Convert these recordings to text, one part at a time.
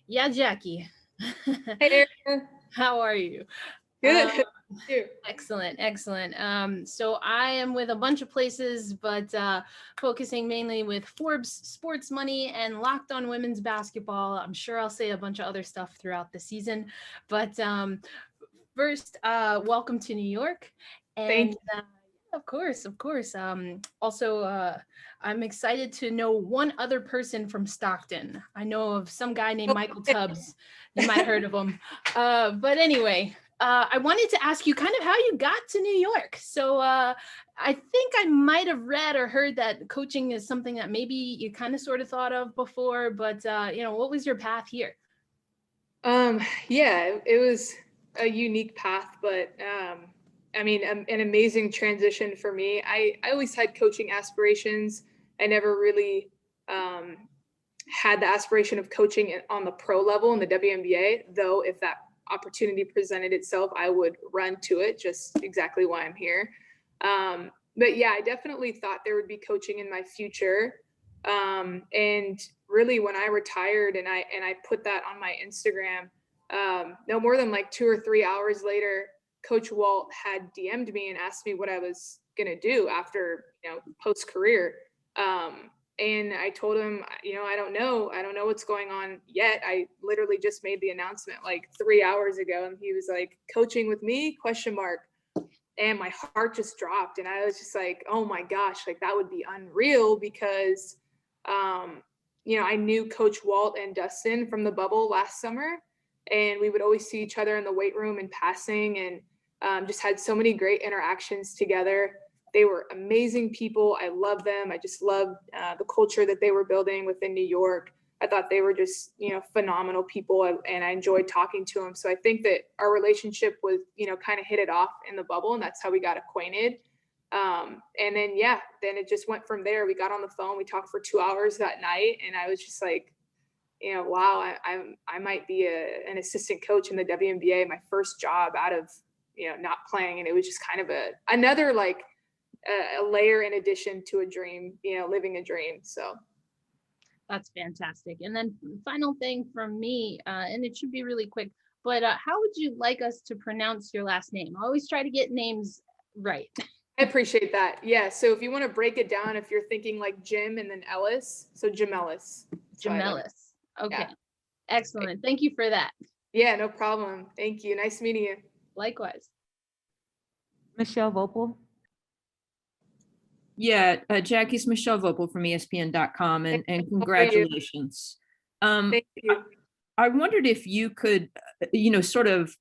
Yeah, Jackie. Hey, Erica. How are you? Good. Uh, You. Excellent, excellent. So I am with a bunch of places, but focusing mainly with Forbes Sports Money and Locked On Women's Basketball. I'm sure I'll say a bunch of other stuff throughout the season, but first, welcome to New York, Thank and of course, of course. Also, I'm excited to know one other person from Stockton. I know of some guy named Michael you. Tubbs. You might heard of him. But anyway, I wanted to ask you kind of how you got to New York. So I think I might have read or heard that coaching is something that maybe you kind of sort of thought of before, but what was your path here? Yeah, it was a unique path, but I mean, an amazing transition for me. I always had coaching aspirations. I never really had the aspiration of coaching on the pro level in the WNBA, though if that opportunity presented itself, I would run to it, just exactly why I'm here. But yeah, I definitely thought there would be coaching in my future. And really when I retired and I put that on my Instagram, no more than like 2 or 3 hours later, Coach Walt had DM'd me and asked me what I was gonna do after, post career. And I told him, I don't know. I don't know what's going on yet. I literally just made the announcement like 3 hours ago. And he was like, coaching with me, question mark. And my heart just dropped. And I was just like, oh my gosh, like that would be unreal because, I knew Coach Walt and Dustin from the bubble last summer. And we would always see each other in the weight room and passing and just had so many great interactions together. They were amazing people. I love them. I just loved the culture that they were building within New York. I thought they were just, phenomenal people, and I enjoyed talking to them. So I think that our relationship was, kind of hit it off in the bubble, and that's how we got acquainted. And then, yeah, then it just went from there. We got on the phone, we talked for 2 hours that night, and I was just like, wow, I might be an assistant coach in the WNBA, my first job out of, not playing. And it was just kind of another like a layer in addition to a dream, living a dream. So That's fantastic. And then final thing from me, and it should be really quick, but how would you like us to pronounce your last name? I always try to get names right. I appreciate that. Yeah. So if you want to break it down, if you're thinking like Jim and then Ellis, so Gemelos. Gemelos. Okay. Yeah. Excellent. Thank you for that. Yeah, no problem. Thank you. Nice meeting you. Likewise. Michelle Vopel. Yeah, Jackie's Michelle Vopel from ESPN.com, and congratulations. Thank you. I wondered if you could, sort of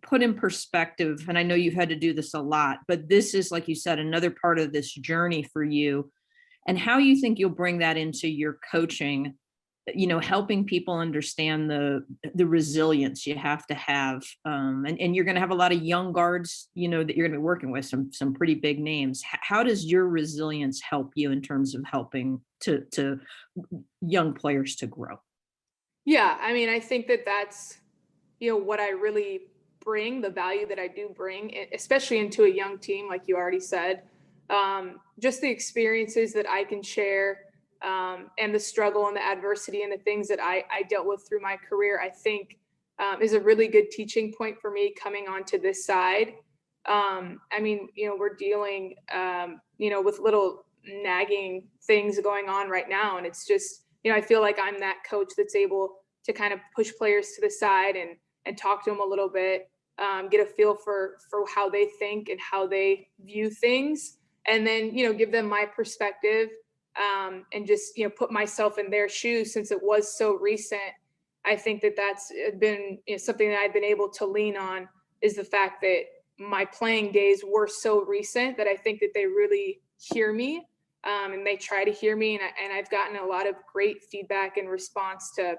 put in perspective, and I know you've had to do this a lot, but this is, like you said, another part of this journey for you, and how you think you'll bring that into your coaching, helping people understand the resilience you have to have. And you're going to have a lot of young guards, that you're going to be working with, some pretty big names. How does your resilience help you in terms of helping to young players to grow? Yeah, I mean, I think that that's, what I really bring, the value that I do bring, especially into a young team, like you already said. Just the experiences that I can share, and the struggle and the adversity and the things that I dealt with through my career, I think is a really good teaching point for me coming onto this side. I mean, we're dealing, with little nagging things going on right now. And it's just, I feel like I'm that coach that's able to kind of push players to the side and talk to them a little bit, get a feel for how they think and how they view things. And then, give them my perspective, and just, put myself in their shoes since it was so recent. I think that that's been, something that I've been able to lean on, is the fact that my playing days were so recent that I think that they really hear me, and they try to hear me. And I've gotten a lot of great feedback in response to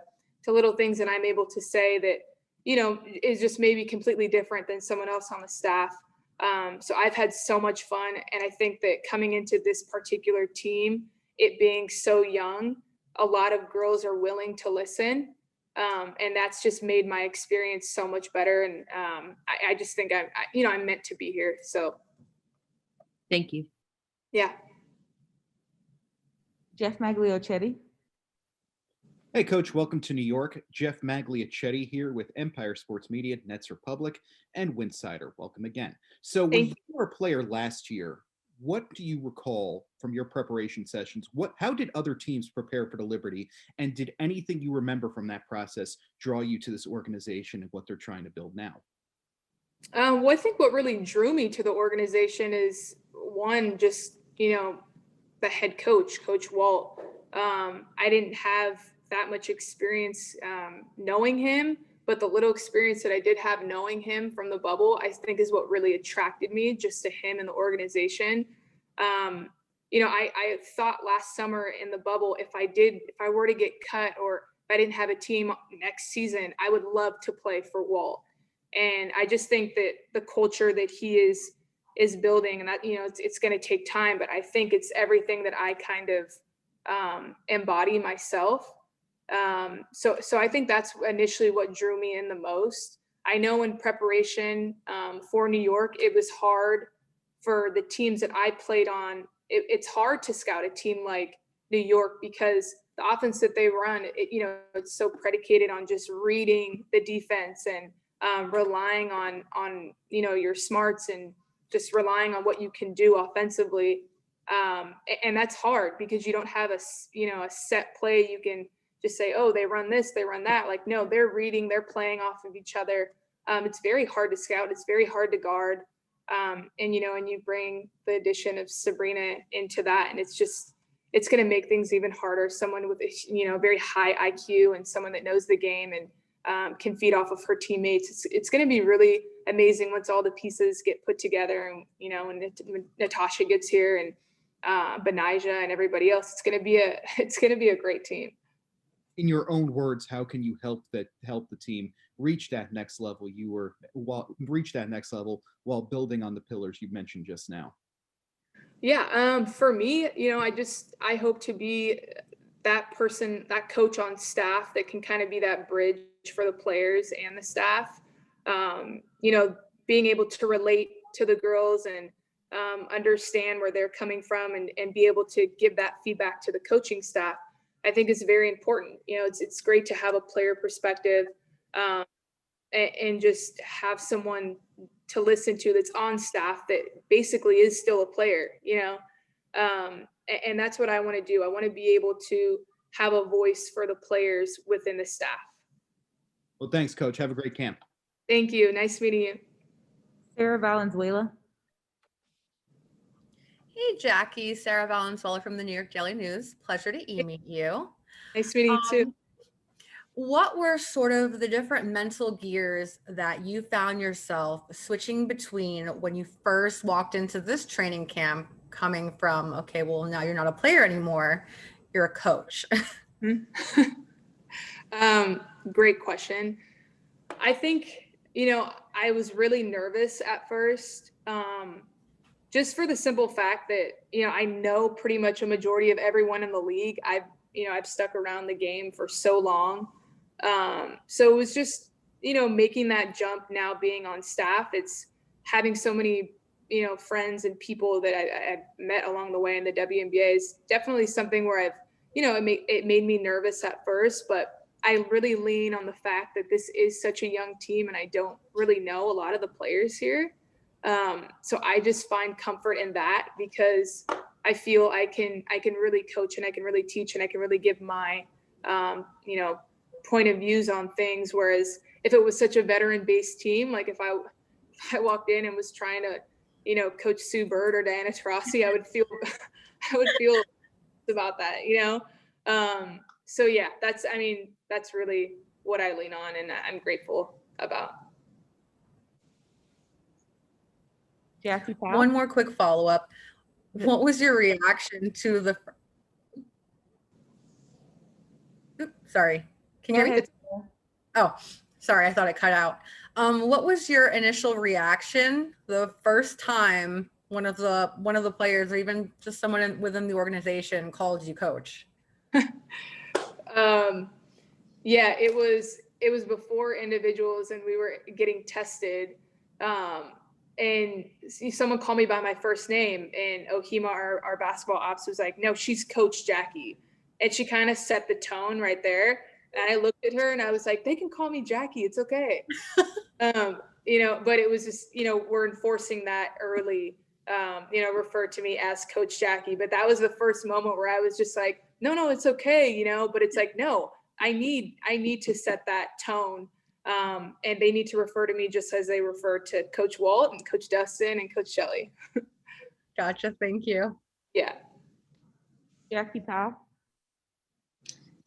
little things that I'm able to say that, is just maybe completely different than someone else on the staff. So I've had so much fun. And I think that coming into this particular team, it being so young, a lot of girls are willing to listen. And that's just made my experience so much better. And I just think I'm meant to be here. So. Thank you. Yeah. Jeff Magliochetti. Hey, Coach, welcome to New York. Jeff Magliacetti here with Empire Sports Media, Nets Republic, and Winsider. Welcome again. So, when Thank you were a player last year, what do you recall from your preparation sessions? How did other teams prepare for the Liberty? And did anything you remember from that process draw you to this organization and what they're trying to build now? Well, I think what really drew me to the organization is one, just, the head coach, Coach Walt. I didn't have that much experience knowing him, but the little experience that I did have knowing him from the bubble, I think is what really attracted me just to him and the organization. I thought last summer in the bubble, if I were to get cut or if I didn't have a team next season, I would love to play for Walt. And I just think that the culture that he is building, and that, it's going to take time, but I think it's everything that I kind of embody myself. So I think that's initially what drew me in the most. I know in preparation for New York, it was hard for the teams that I played on. It's hard to scout a team like New York because the offense that they run, it's so predicated on just reading the defense and relying on your smarts and just relying on what you can do offensively. And that's hard because you don't have a set play. You can just say, oh, they run this, they run that. Like, no, they're reading, they're playing off of each other. It's very hard to scout. It's very hard to guard. And you bring the addition of Sabrina into that, and it's going to make things even harder. Someone with a very high IQ and someone that knows the game and can feed off of her teammates. It's going to be really amazing once all the pieces get put together, and when Natasha gets here and Benijah and everybody else. It's going to be a great team. In your own words, how can you help the team reach that next level while building on the pillars you mentioned just now? Yeah, for me, I hope to be that person, that coach on staff that can kind of be that bridge for the players and the staff. Being able to relate to the girls and understand where they're coming from and be able to give that feedback to the coaching staff, I think is very important. It's great to have a player perspective and just have someone to listen to that's on staff that basically is still a player, and that's what I want to do. I want to be able to have a voice for the players within the staff. Well, thanks, Coach. Have a great camp. Thank you. Nice meeting you. Sarah Valenzuela. Hey, Jackie, Sarah Valenzuela from the New York Daily News. Pleasure to meet you. Nice meeting you too. What were sort of the different mental gears that you found yourself switching between when you first walked into this training camp, coming from, okay, well, now you're not a player anymore, you're a coach? Great question. I think, I was really nervous at first, just for the simple fact that, I know pretty much a majority of everyone in the league. I've stuck around the game for so long. So it was just, making that jump now being on staff. It's having so many, friends and people that I've met along the way in the WNBA is definitely something where it made me nervous at first, but I really lean on the fact that this is such a young team and I don't really know a lot of the players here. So I just find comfort in that because I feel I can really coach and I can really teach and I can really give my, point of views on things. Whereas if it was such a veteran based team, like if I walked in and was trying to, coach Sue Bird or Diana Taurasi, I would feel about that, So yeah, that's really what I lean on and I'm grateful about. Jackie Powell. One more quick follow-up. What was your reaction to the... Oops, sorry. Can you hear me? Oh, sorry. I thought it cut out. What was your initial reaction the first time one of the players or even just someone within the organization called you coach? Yeah, it was before individuals and we were getting tested. And someone called me by my first name and Ohima, our basketball ops, was like, no, she's Coach Jackie. And she kind of set the tone right there. And I looked at her and I was like, they can call me Jackie. It's okay. But it was just, we're enforcing that early, refer to me as Coach Jackie. But that was the first moment where I was just like, no, it's okay, but it's like, no, I need to set that tone. And they need to refer to me just as they refer to Coach Walt and Coach Dustin and Coach Shelley. Gotcha. Thank you. Yeah. Jackie Powell.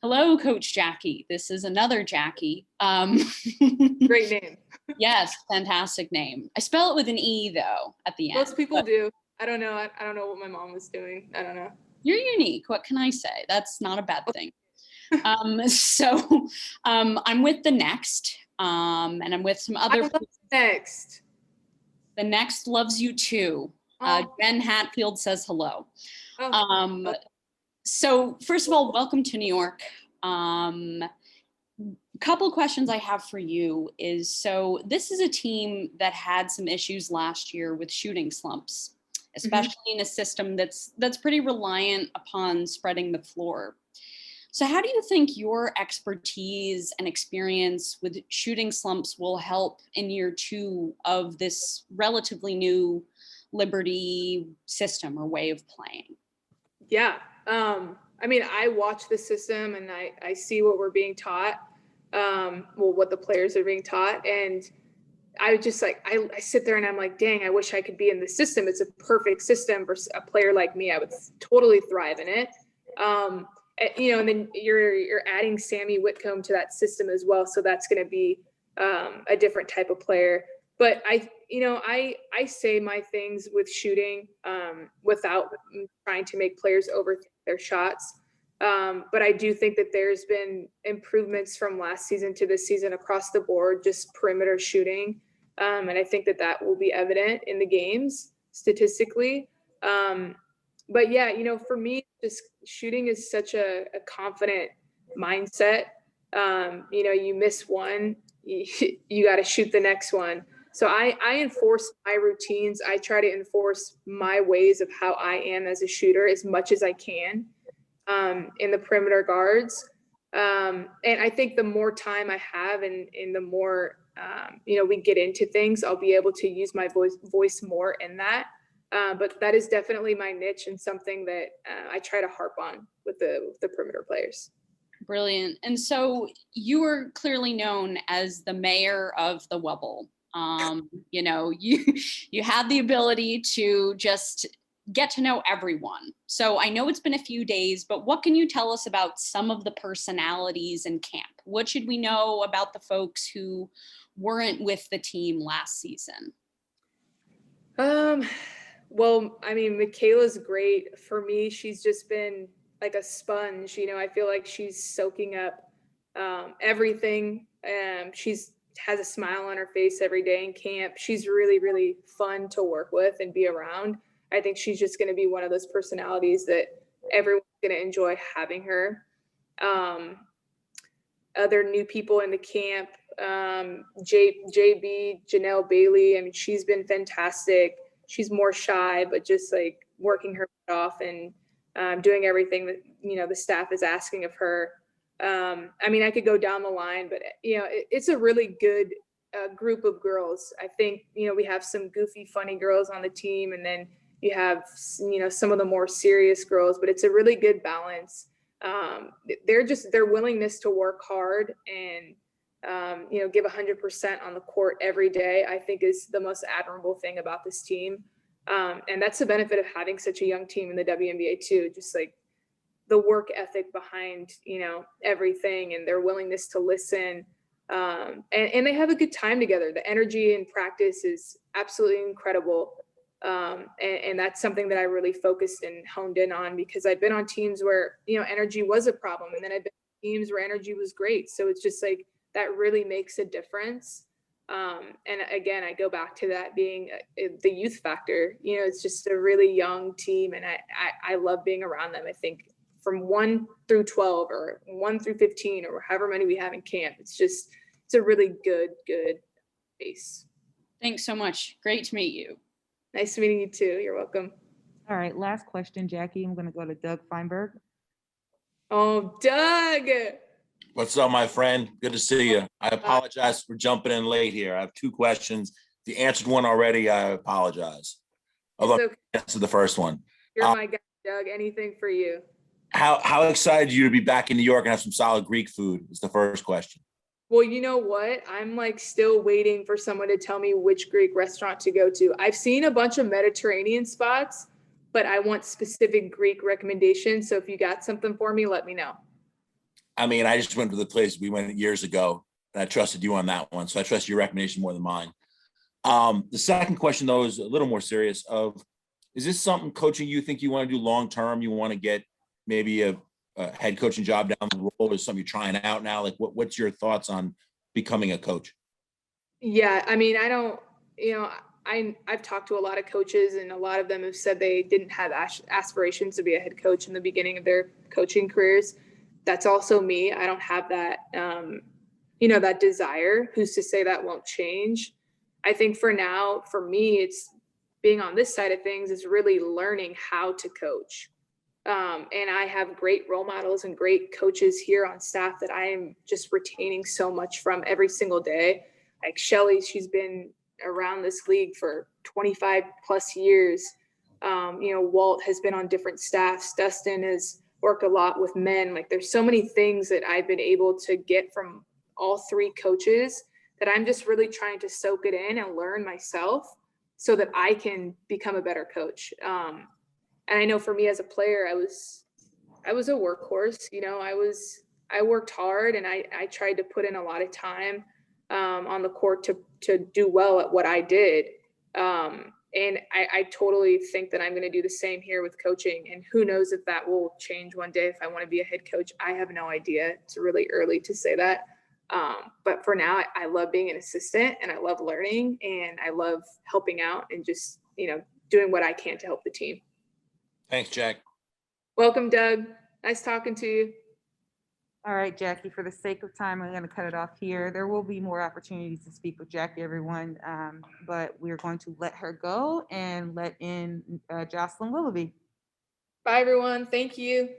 Hello, Coach Jackie. This is another Jackie. Great name. Yes, fantastic name. I spell it with an E though at the end. Most people do. I don't know. I don't know what my mom was doing. I don't know. You're unique. What can I say? That's not a bad thing. I'm with the Next, and I'm with some other. Next. The Next loves you too. Jen Hatfield says hello. So first of all, welcome to New York. Couple questions I have for you is, so this is a team that had some issues last year with shooting slumps, especially in a system that's pretty reliant upon spreading the floor. So how do you think your expertise and experience with shooting slumps will help in year 2 of this relatively new Liberty system or way of playing? Yeah. I watch the system and I see what we're being taught, what the players are being taught. And I just I sit there and I'm like, dang, I wish I could be in the system. It's a perfect system for a player like me. I would totally thrive in it. And then you're adding Sammy Whitcomb to that system as well. So that's going to be a different type of player. But I say my things with shooting without trying to make players overthink their shots. But I do think that there's been improvements from last season to this season across the board, just perimeter shooting. And I think that will be evident in the games statistically. But yeah, for me, just shooting is such a confident mindset. You miss one, you got to shoot the next one. So I enforce my routines. I try to enforce my ways of how I am as a shooter as much as I can in the perimeter guards. And I think the more time I have and the more, we get into things, I'll be able to use my voice more in that. But that is definitely my niche and something that I try to harp on with the perimeter players. Brilliant. And so you are clearly known as the mayor of the Wubble. You had the ability to just get to know everyone. So I know it's been a few days, but what can you tell us about some of the personalities in camp? What should we know about the folks who weren't with the team last season? Well, Michaela's great. For me, she's just been like a sponge. I feel like she's soaking up everything. She's has a smile on her face every day in camp. She's really, really fun to work with and be around. I think she's just going to be one of those personalities that everyone's going to enjoy having her. Other new people in the camp, JB, Janelle Bailey. She's been fantastic. She's more shy, but just like working her butt off and doing everything that, the staff is asking of her. I could go down the line, but it's a really good group of girls. I think, we have some goofy, funny girls on the team, and then you have, some of the more serious girls, but it's a really good balance. Their willingness to work hard and, give 100% on the court every day, I think is the most admirable thing about this team. And that's the benefit of having such a young team in the WNBA too, just like the work ethic behind, everything and their willingness to listen. And they have a good time together. The energy in practice is absolutely incredible. And that's something that I really focused and honed in on, because I've been on teams where, energy was a problem. And then I've been on teams where energy was great. So it's just like, that really makes a difference. And again, I go back to that being the youth factor. It's just a really young team, and I love being around them. I think from 1 through 12 or 1 through 15 or however many we have in camp, it's a really good base. Thanks so much. Great to meet you. Nice meeting you too. You're welcome. All right, last question, Jackie. I'm going to go to Doug Feinberg. Oh, Doug. What's up, my friend? Good to see you. I apologize for jumping in late here. I have two questions. If you answered one already, I apologize. Although It's okay. I answered the first one. You're my guy, Doug. Anything for you. How excited are you to be back in New York and have some solid Greek food is the first question. Well, you know what? I'm like still waiting for someone to tell me which Greek restaurant to go to. I've seen a bunch of Mediterranean spots, but I want specific Greek recommendations. So if you got something for me, let me know. I mean, I just went to the place we went years ago, and I trusted you on that one. So I trust your recommendation more than mine. The second question, though, is a little more serious. Is this something coaching you think you want to do long term? You want to get maybe a head coaching job down the road, or something you're trying out now? Like, what's your thoughts on becoming a coach? Yeah, I mean, I don't, I've talked to a lot of coaches, and a lot of them have said they didn't have aspirations to be a head coach in the beginning of their coaching careers. That's also me. I don't have that, that desire. Who's to say that won't change? I think for now, for me, it's being on this side of things is really learning how to coach. And I have great role models and great coaches here on staff that I am just retaining so much from every single day. Like Shelly, she's been around this league for 25 plus years. Walt has been on different staffs. Dustin has worked a lot with men. Like there's so many things that I've been able to get from all three coaches that I'm just really trying to soak it in and learn myself so that I can become a better coach. And I know for me as a player, I was a workhorse. I worked hard, and I tried to put in a lot of time on the court to do well at what I did. And I totally think that I'm going to do the same here with coaching. And who knows if that will change one day if I want to be a head coach. I have no idea. It's really early to say that. But for now, I love being an assistant, and I love learning, and I love helping out and just, doing what I can to help the team. Thanks, Jack. Welcome, Doug. Nice talking to you. All right, Jackie, for the sake of time, I'm going to cut it off here. There will be more opportunities to speak with Jackie, everyone, but we're going to let her go and let in Jocelyn Willoughby. Bye, everyone. Thank you.